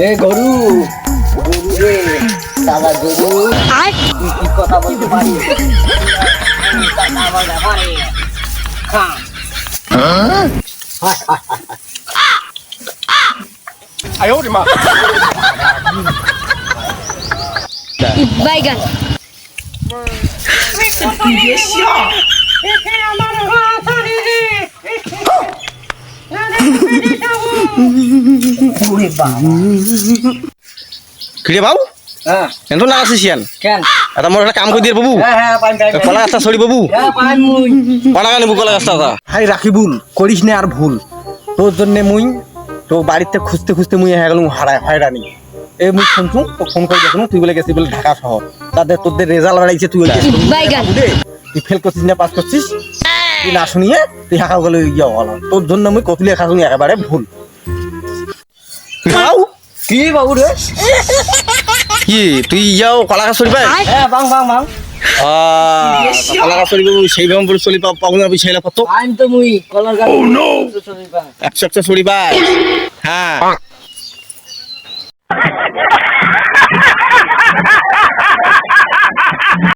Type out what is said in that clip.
এ গরু গরু রে দাদা গরু তুই কি কথা বলতে পারিস আমার ব্যাপারে হ্যাঁ আয় ওরে মা বাইগান কিরে বাবু হ্যাঁ এত না আছিস ইয়ান কেন এটা মোর একটা কাম করে দিয়ে বাবু হ্যাঁ হ্যাঁ পাইম পাইম কলা গাছটা ছড়ি বাবু হ্যাঁ পাইম মুই কলা গাছ কলা গাছটা হাই রাখিবুল করিস না আর ভুল তোর জন্য মুই তো বাড়িতে খুঁজতে খুঁজতে মুই হয়ে গেলাম হয়রানি এই মুই শুনছু তো ফোন করে দেখুন তুই বলে গেছিস বলে ঢাকা শহর তাদের তোদের রেজাল্ট বেড়াইছে তুই বাইগান তুই ফেল করছিস না পাস করছিস তুই না শুনিয়ে তুই হাঁকা গেলে ইয়ে হলো তোর জন্য মুই কতলি একা শুনি একেবারে ভুল বাবু কি বাবু রে কি তুই যাও কলা গাছ ছড়ি পাই হ্যাঁ বাং বাং বাং কলা গাছ ছড়ি সেইভাবে বলে চলি পাবো না সেইলা কত পাইম তো মুই কলার গাছ 100 ছড়ি পাই হ্যাঁ